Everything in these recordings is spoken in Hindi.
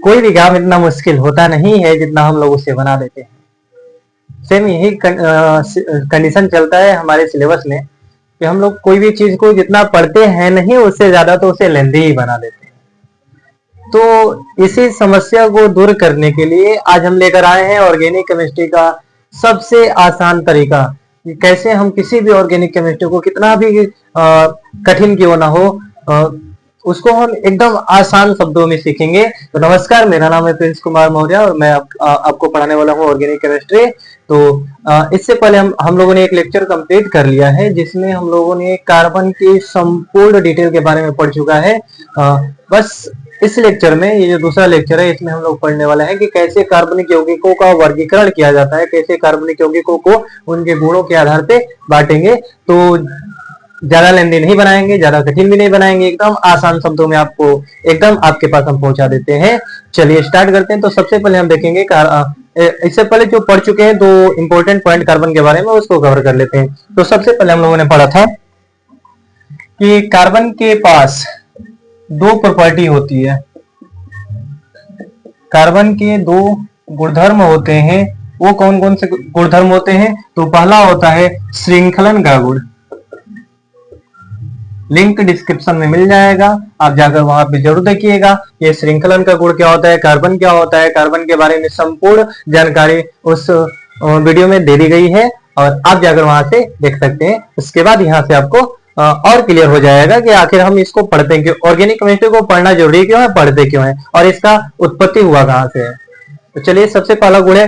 कोई भी काम इतना मुश्किल होता नहीं है जितना हम लोग उसे बना देते हैं। सेम यही कंडीशन चलता है हमारे सिलेबस में कि हम लोग कोई भी चीज को जितना पढ़ते हैं नहीं उससे ज्यादा तो उसे लेंदी ही बना देते हैं। तो इसी समस्या को दूर करने के लिए आज हम लेकर आए हैं ऑर्गेनिक केमिस्ट्री का सबसे आसान तरीका कि कैसे हम किसी भी ऑर्गेनिक केमिस्ट्री को कितना भी कठिन क्यों ना हो उसको हम एकदम आसान शब्दों में सीखेंगे। तो नमस्कार, मेरा नाम है प्रिंस कुमार मौर्य और मैं आपको पढ़ाने वाला हूँ ऑर्गेनिक केमिस्ट्री। तो इससे पहले हम लोगों ने एक लेक्चर कंप्लीट कर लिया है जिसमें हम लोगों ने कार्बन की संपूर्ण डिटेल के बारे में पढ़ चुका है। बस इस लेक्चर में, ये जो दूसरा लेक्चर है, इसमें हम लोग पढ़ने वाले हैं कि कैसे कार्बनिक यौगिकों का वर्गीकरण किया जाता है, कैसे कार्बनिक यौगिकों को उनके गुणों के आधार पे बांटेंगे। तो ज्यादा लेंदी नहीं बनाएंगे, ज्यादा कठिन भी नहीं बनाएंगे, एकदम आसान शब्दों में आपको एकदम आपके पास हम पहुंचा देते हैं। चलिए स्टार्ट करते हैं। तो सबसे पहले हम देखेंगे इससे पहले जो पढ़ चुके हैं दो इंपॉर्टेंट पॉइंट कार्बन के बारे में, उसको कवर कर लेते हैं। तो सबसे पहले हम लोगों ने पढ़ा था कि कार्बन के पास दो प्रॉपर्टी होती है। कार्बन के दो गुणधर्म होते हैं। वो कौन कौन से गुणधर्म होते हैं? तो पहला होता है श्रृंखलन का गुण। लिंक डिस्क्रिप्शन में मिल जाएगा, आप जाकर वहां पे जरूर देखिएगा। ये श्रृंखलन का गुण क्या होता है, कार्बन क्या होता है, कार्बन के बारे में संपूर्ण जानकारी उस वीडियो में दे दी गई है और आप जाकर वहां से देख सकते हैं। उसके बाद यहाँ से आपको और क्लियर हो जाएगा कि आखिर हम इसको पढ़ते क्यों, ऑर्गेनिक केमिस्ट्री को पढ़ना जरूरी क्यों है, पढ़ते क्यों है और इसका उत्पत्ति हुआ कहाँ से है। तो चलिए, सबसे पहला गुण है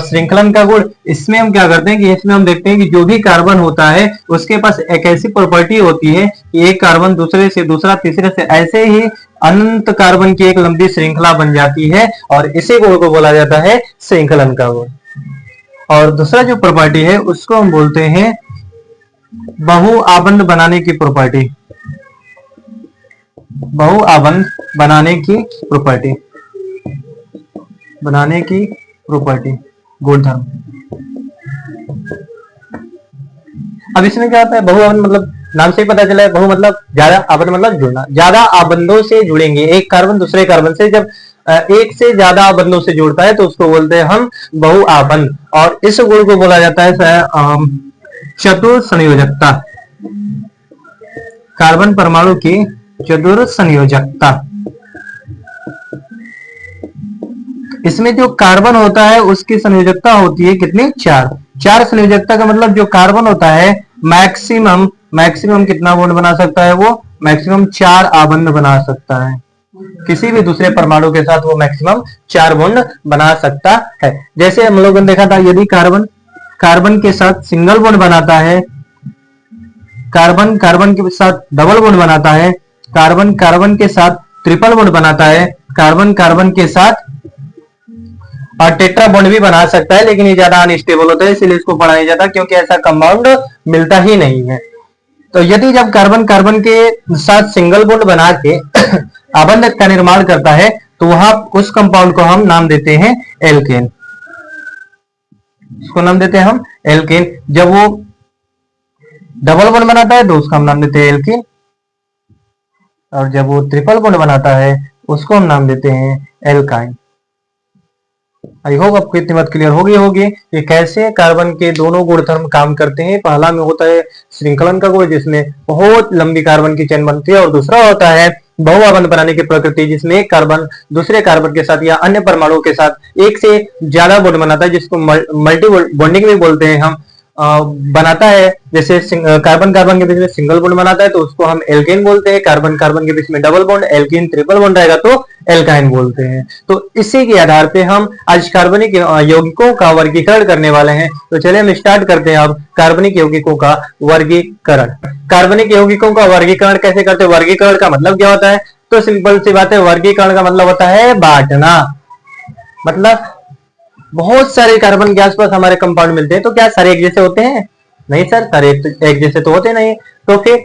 श्रृंखलन का गुण। इसमें हम क्या करते हैं कि इसमें हम देखते हैं कि जो भी कार्बन होता है उसके पास एक ऐसी प्रॉपर्टी होती है कि एक कार्बन दूसरे से, दूसरा तीसरे से, ऐसे ही अनंत कार्बन की एक लंबी श्रृंखला बन जाती है और इसी गुण को बोला जाता है श्रृंखलन का गुण। और दूसरा जो प्रॉपर्टी है उसको हम बोलते हैं बहुआबंध बनाने की प्रॉपर्टी। बहुआबंध बनाने की प्रॉपर्टी, बनाने की प्रॉपर्टी, गुणधर्म। अब इसमें क्या होता है, बहुआबंध मतलब नाम से ही पता चला है, बहु मतलब ज्यादा, आबंध मतलब जुड़ना। ज्यादा आबंधों से जुड़ेंगे, एक कार्बन दूसरे कार्बन से जब एक से ज्यादा आबंधों से जुड़ता है तो उसको बोलते हैं हम बहुआबंध। और इस गुण को बोला जाता है चतुर संयोजकता। कार्बन परमाणु की चतुर संयोजकता। इसमें जो कार्बन होता है उसकी संयोजकता होती है कितनी? 4। 4 संयोजकता का मतलब जो कार्बन होता है मैक्सिमम कितना बॉन्ड बना सकता है? वो मैक्सिमम 4 आबंध बना सकता है। किसी भी दूसरे परमाणु के साथ वो मैक्सिमम 4 बॉन्ड बना सकता है। जैसे हम लोगों ने देखा था, यदि कार्बन के साथ सिंगल बॉन्ड बनाता है, कार्बन के साथ डबल बॉन्ड बनाता है, कार्बन के साथ ट्रिपल बॉन्ड बनाता है, कार्बन के साथ और टेट्रा बॉन्ड भी बना सकता है, लेकिन ये ज्यादा अनस्टेबल होता है, इसलिए इसको पढ़ा नहीं जाता क्योंकि ऐसा कंपाउंड मिलता ही नहीं है। तो यदि जब कार्बन के साथ सिंगल बॉन्ड बना के आबंध का निर्माण करता है तो वहां उस कंपाउंड को हम नाम देते हैं एल्केन। उसको नाम देते हैं हम एल्केन। जब वो डबल बॉन्ड बनाता है तो उसका हम नाम देते हैं एल्कीन, और जब वो ट्रिपल बॉन्ड बनाता है उसको हम नाम देते हैं एल्काइन। आई होप आपको इतनी बात क्लियर हो गई होगी कि कैसे कार्बन के दोनों गुणधर्म काम करते हैं। पहला में होता है श्रृंखलन का गुण जिसमें बहुत लंबी कार्बन की चेन बनती है, और दूसरा होता है बहुआबंध बनाने की प्रकृति जिसमें एक कार्बन दूसरे कार्बन के साथ या अन्य परमाणुओं के साथ एक से ज्यादा बॉन्ड बनाता है, जिसको मल्टी बॉन्डिंग भी बोलते हैं हम, बनाता है। जैसे कार्बन के बीच में सिंगल बॉन्ड बनाता है तो उसको हम एल्केन बोलते हैं, कार्बन के बीच में double bond, alkene triple bond रहेगा तो एल्काइन बोलते हैं। तो इसी के आधार पे हम आज कार्बनिक यौगिकों का वर्गीकरण करने वाले हैं। तो चलिए हम स्टार्ट करते हैं अब कार्बनिक यौगिकों का वर्गीकरण। कार्बनिक यौगिकों का वर्गीकरण कैसे करते हैं? वर्गीकरण का मतलब क्या होता है? तो सिंपल सी बात है, वर्गीकरण का मतलब होता है बांटना। मतलब बहुत सारे कार्बन के आसपास हमारे कंपाउंड मिलते हैं, तो क्या सारे एक जैसे होते हैं? नहीं सर, सारे एक जैसे तो होते नहीं। तो फिर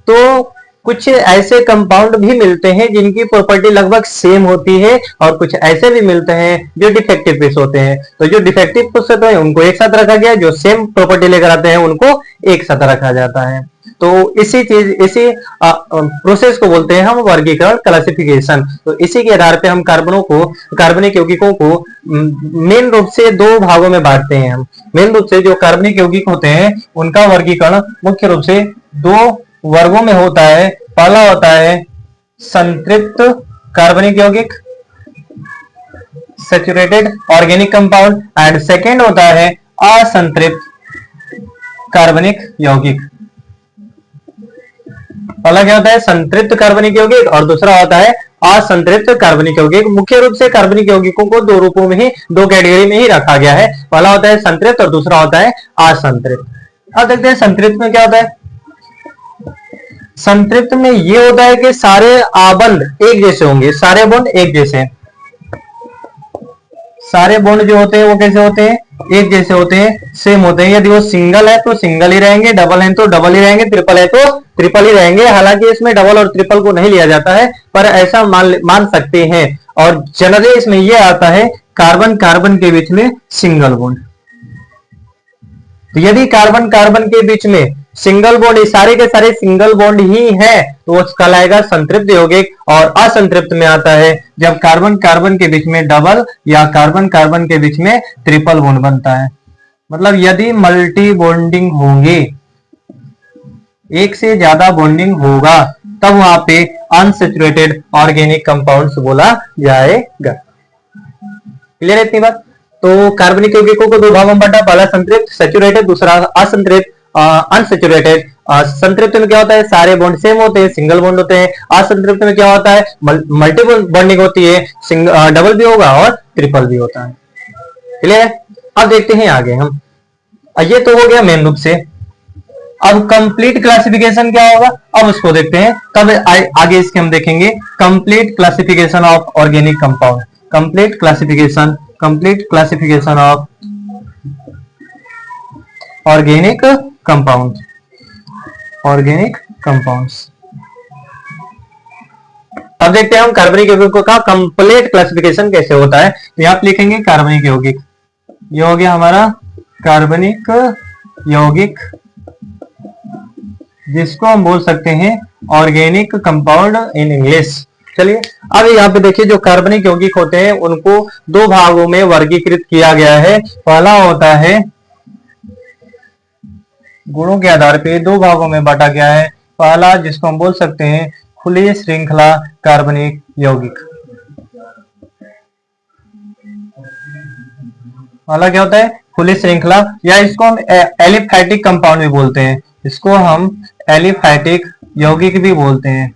तो कुछ ऐसे कंपाउंड भी मिलते हैं जिनकी प्रॉपर्टी लगभग सेम होती है, और कुछ ऐसे भी मिलते हैं जो डिफेक्टिव पीस होते हैं। तो जो डिफेक्टिव पीस होते हैं उनको एक साथ रखा गया, जो सेम प्रॉपर्टी लेकर आते हैं उनको एक साथ रखा जाता है। तो इसी प्रोसेस को बोलते हैं हम वर्गीकरण, क्लासिफिकेशन। तो इसी के आधार पे हम कार्बनिक यौगिकों को मेन रूप से दो भागों में बांटते हैं। हम मेन रूप से जो कार्बनिक यौगिक होते हैं उनका वर्गीकरण मुख्य रूप से दो वर्गों में होता है। पहला होता है संतृप्त कार्बनिक यौगिक, saturated organic compound, and second होता है असंतृप्त कार्बनिक यौगिक। पहला क्या होता है संतृप्त कार्बनिक यौगिक और दूसरा होता है असंतृप्त कार्बनिक यौगिक। मुख्य रूप से कार्बनिक यौगिकों को दो रूपों में ही, दो कैटेगरी में ही रखा गया है। पहला होता है संतृप्त और दूसरा होता है असंतृप्त। अब देखते हैं संतृप्त में क्या होता है। संतृप्त में ये होता है कि सारे आबंध एक जैसे होंगे, सारे बॉन्ड एक जैसे, सारे बॉन्ड जो होते हैं वो कैसे होते हैं, एक जैसे होते हैं, सेम होते हैं। यदि वो सिंगल है तो सिंगल ही रहेंगे, डबल है तो डबल ही रहेंगे, ट्रिपल है तो ट्रिपल ही रहेंगे। हालांकि इसमें डबल और ट्रिपल को नहीं लिया जाता है, पर ऐसा मान सकते हैं। और जनरली इसमें यह आता है कार्बन कार्बन के बीच में सिंगल बॉन्ड। तो यदि कार्बन कार्बन के बीच में सिंगल बॉन्ड, सारे के सारे सिंगल बॉन्ड ही है तो वो कहलाएगा संतृप्त यौगिक। और असंतृप्त में आता है जब कार्बन कार्बन के बीच में डबल या कार्बन कार्बन के बीच में ट्रिपल बॉन्ड बनता है। मतलब यदि मल्टी बॉन्डिंग होंगे, एक से ज्यादा बॉन्डिंग होगा, तब वहां पे अनसैचुरेटेड ऑर्गेनिक कंपाउंड्स बोला जाएगा। क्लियर है इतनी बात। तो कार्बनिक यौगिकों को दो भागों में बांटा, पहला संतृप्त सैचुरेटेड, दूसरा असंतृप्त अनसैचुरेटेड। संतृप्त में क्या होता है सारे बॉन्ड सेम होते हैं, सिंगल बॉन्ड होते हैं। असंतृप्त में क्या होता है मल्टीपल बॉन्डिंग होती है, डबल भी होगा और ट्रिपल भी होता है। क्लियर है। अब देखते हैं आगे हम, ये तो हो गया मेन रूप से। अब कंप्लीट क्लासिफिकेशन क्या होगा, अब उसको देखते हैं। तब आगे इसके हम देखेंगे complete classification of organic compound. Complete classification of organic compounds. अब देखते हैं हम कार्बनिक यौगिकों का कंप्लीट क्लासिफिकेशन कैसे होता है। तो यहां पे लिखेंगे कार्बनिक यौगिक, ये हो गया हमारा कार्बनिक यौगिक, जिसको हम बोल सकते हैं ऑर्गेनिक कंपाउंड इन इंग्लिश। चलिए अब यहाँ पे देखिए, जो कार्बनिक यौगिक होते हैं उनको दो भागों में वर्गीकृत किया गया है। पहला होता है गुणों के आधार पे दो भागों में बांटा गया है। पहला जिसको हम बोल सकते हैं खुली श्रृंखला कार्बनिक यौगिक। पहला क्या होता है खुली श्रृंखला, या इसको हम एलिफैटिक कंपाउंड भी बोलते हैं, इसको हम एलिफैटिक यौगिक भी बोलते हैं।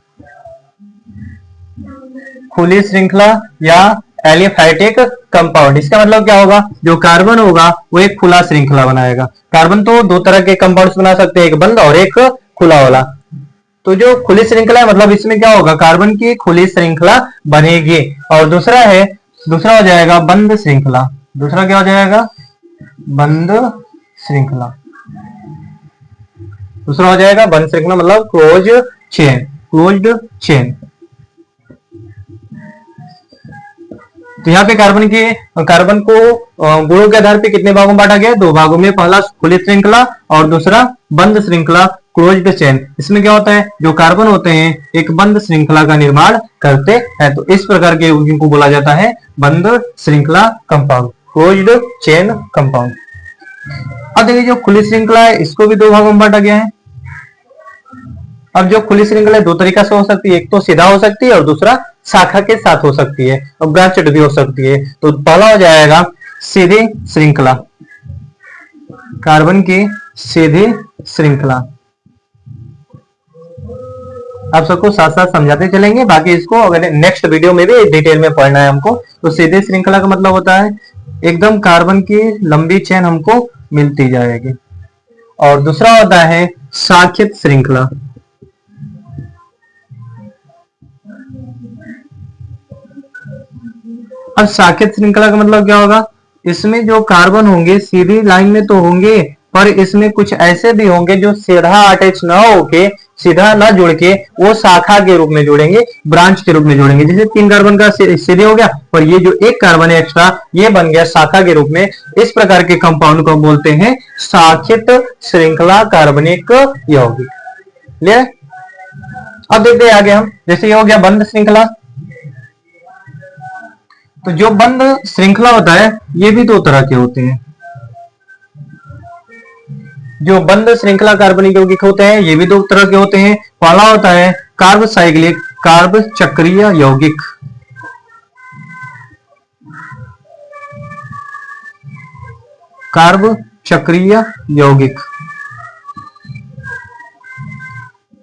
खुली श्रृंखला या एलिफैटिक कंपाउंड, इसका मतलब क्या होगा, जो कार्बन होगा वो एक खुला श्रृंखला बनाएगा। कार्बन तो दो तरह के कंपाउंड्स बना सकते हैं, एक बंद और एक खुला वाला। तो जो खुली श्रृंखला है मतलब इसमें क्या होगा, कार्बन की खुली श्रृंखला बनेगी। और दूसरा हो जाएगा बंद श्रृंखला। दूसरा क्या हो जाएगा बंद श्रृंखला। दूसरा हो जाएगा बंद श्रृंखला मतलब क्लोज्ड चेन। तो यहाँ पे कार्बन को गुणों के आधार पे कितने भागों में बांटा गया, दो भागों में। पहला खुली श्रृंखला और दूसरा बंद श्रृंखला क्लोज्ड चेन। इसमें क्या होता है, जो कार्बन होते हैं एक बंद श्रृंखला का निर्माण करते हैं। तो इस प्रकार के यौगिकों को बोला जाता है बंद श्रृंखला कंपाउंड, क्लोज्ड चेन कंपाउंड। अब देखिए जो खुली श्रृंखला है इसको भी दो भागों में बांटा गया है। अब जो खुली श्रृंखला दो तरीका से हो सकती है, एक तो सीधा हो सकती है और दूसरा शाखा के साथ हो सकती है और ब्रांचेड भी हो सकती है। तो पहला हो जाएगा सीधी श्रृंखला, कार्बन की सीधी श्रृंखला। आप सबको साथ साथ समझाते चलेंगे, बाकी इसको अगर नेक्स्ट वीडियो में भी डिटेल में पढ़ना है हमको। तो सीधी श्रृंखला का मतलब होता है एकदम कार्बन की लंबी चेन हमको मिलती जाएगी। और दूसरा होता है शाखित श्रृंखला। अब शाखित श्रृंखला का मतलब क्या होगा, इसमें जो कार्बन होंगे सीधी लाइन में तो होंगे, पर इसमें कुछ ऐसे भी होंगे जो सीधा अटैच ना होके, सीधा ना जुड़ के वो शाखा के रूप में जोड़ेंगे, ब्रांच के रूप में जोड़ेंगे। जैसे 3 कार्बन का सीधे हो गया और ये जो एक कार्बन है एक्स्ट्रा ये बन गया शाखा के रूप में। इस प्रकार के कंपाउंड को बोलते हैं शाखित श्रृंखला कार्बनिक यौगिक। क्लियर है? अब देखते हैं आगे हम, जैसे ये हो गया बंद श्रृंखला। तो जो बंद श्रृंखला होता है ये भी दो तरह के होते हैं। जो बंद श्रृंखला कार्बनिक यौगिक होते हैं ये भी दो तरह के होते हैं। पहला होता है कार्ब साइक्लिक, कार्ब चक्रीय यौगिक। कार्ब चक्रीय यौगिक,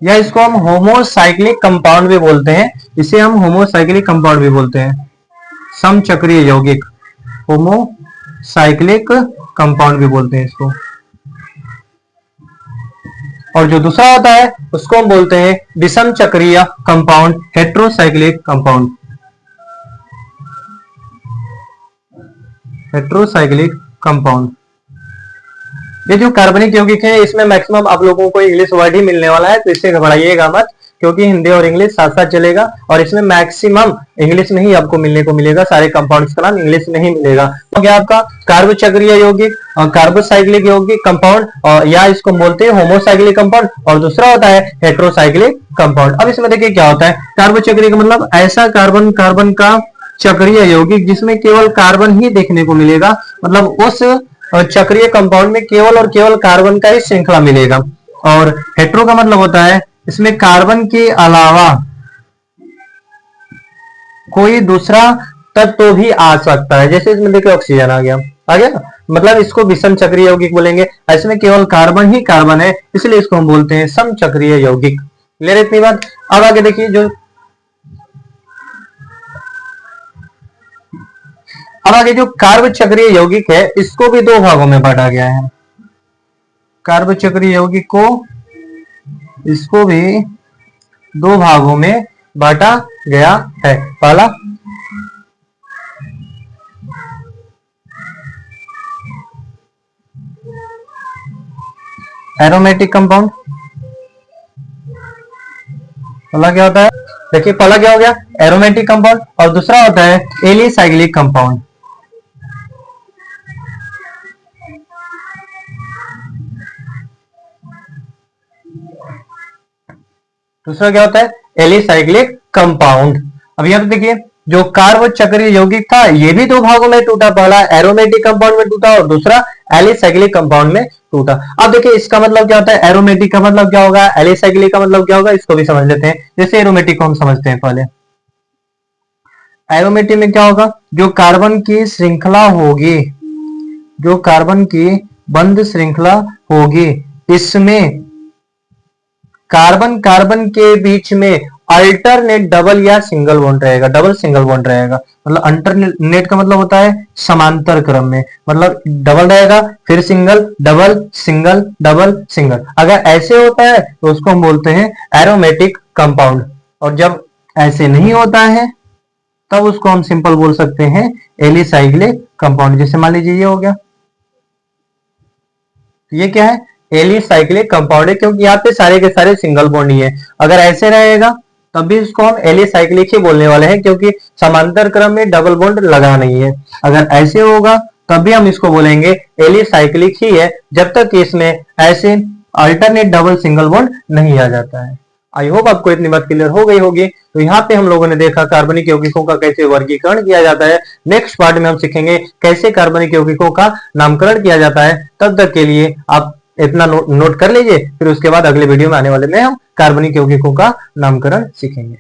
या इसको हम होमोसाइक्लिक कंपाउंड भी बोलते हैं। इसे हम होमोसाइक्लिक कंपाउंड भी बोलते हैं, समचक्रीय यौगिक, होमोसाइक्लिक कंपाउंड भी बोलते हैं इसको। और जो दूसरा होता है उसको हम बोलते हैं विषम चक्रीय compound, heterocyclic compound, heterocyclic compound. ये जो कार्बनिक यौगिक है इसमें मैक्सिमम आप लोगों को इंग्लिश वर्ड ही मिलने वाला है, तो इससे घबराइएगा मत, क्योंकि हिंदी और इंग्लिश साथ साथ चलेगा और इसमें मैक्सिमम इंग्लिश में ही आपको मिलने को मिलेगा। सारे कंपाउंड्स का नाम इंग्लिश में ही मिलेगा। तो क्या आपका कार्ब चक्रीय यौगिक और कार्बोसाइक्लिक यौगिक कंपाउंड, और या इसको बोलते हैं होमोसाइक्लिक कंपाउंड, और दूसरा होता है हेट्रोसाइक्लिक कंपाउंड। अब इसमें देखिए क्या होता है, कार्ब चक्रीय का मतलब ऐसा कार्बन कार्बन का चक्रीय यौगिक जिसमें केवल कार्बन ही देखने को मिलेगा, मतलब उस चक्रीय कंपाउंड में केवल और केवल कार्बन का ही श्रृंखला मिलेगा। और हेट्रो का मतलब होता है इसमें कार्बन के अलावा कोई दूसरा तत्व भी आ सकता है। जैसे इसमें देखिए ऑक्सीजन आ गया ना, मतलब इसको विषम चक्रीय यौगिक बोलेंगे। इसमें केवल कार्बन ही कार्बन है, इसलिए इसको हम बोलते हैं समचक्रीय यौगिक। क्लियर है इतनी बात? अब आगे देखिए, जो कार्ब चक्रीय यौगिक है इसको भी दो भागों में बांटा गया है। कार्ब चक्रीय यौगिक को, इसको भी दो भागों में बांटा गया है। पहला एरोमेटिक कंपाउंड, पहला क्या होता है, देखिए पहला क्या हो गया एरोमेटिक कंपाउंड, और दूसरा होता है एलिसाइक्लिक कंपाउंड। दूसरा क्या होता है एलिसाइक्लिक कंपाउंड। अब यहां पे देखिए जो कार्ब चक्रीय यौगिक था ये भी दो भागों में टूटा, पहला एरोमेटिक कंपाउंड में टूटा और दूसरा एलिसाइक्लिक कंपाउंड में टूटा। अब देखिए इसका मतलब क्या होता है, एरोमेटिक का मतलब क्या होगा, एलिसाइक्लिक का मतलब क्या होगा, इसको भी समझ लेते हैं। जैसे एरोमेटिक को हम समझते हैं पहले। एरोमेटिक में क्या होगा, जो कार्बन की श्रृंखला होगी, जो कार्बन की बंद श्रृंखला होगी, इसमें कार्बन कार्बन के बीच में अल्टरनेट डबल या सिंगल बॉन्ड रहेगा, डबल सिंगल बॉन्ड रहेगा। मतलब अल्टरनेट का मतलब होता है समांतर क्रम में, मतलब डबल रहेगा फिर single, double single, double single. अगर ऐसे होता है तो उसको हम बोलते हैं एरोमेटिक कंपाउंड, और जब ऐसे नहीं होता है तब उसको हम सिंपल बोल सकते हैं एलिसाइक्लिक कंपाउंड। जैसे मान लीजिए ये हो गया, ये क्या है एलिसाइक्लिक कंपाउंड है, क्योंकि यहाँ पे सारे के सारे सिंगल बॉन्ड ही है। अगर ऐसे रहेगा तब भी इसको हम एलिसाइक्लिक ही बोलने वाले हैं, क्योंकि समांतर क्रम में डबल बॉन्ड लगा नहीं है। अगर ऐसे होगा तब भी हम इसको बोलेंगे एलिसाइक्लिक ही है, जब तक इसमें ऐसे अल्टरनेट डबल सिंगल बॉन्ड नहीं आ जाता है। आई होप आपको इतनी बात क्लियर हो गई होगी। तो यहाँ पे हम लोगों ने देखा कार्बनिक यौगिकों का कैसे वर्गीकरण किया जाता है। नेक्स्ट पार्ट में हम सीखेंगे कैसे कार्बनिक यौगिकों का नामकरण किया जाता है। तब तक के लिए आप इतना नोट कर लीजिए, फिर उसके बाद अगले वीडियो में आने वाले में हम कार्बनिक यौगिकों का नामकरण सीखेंगे।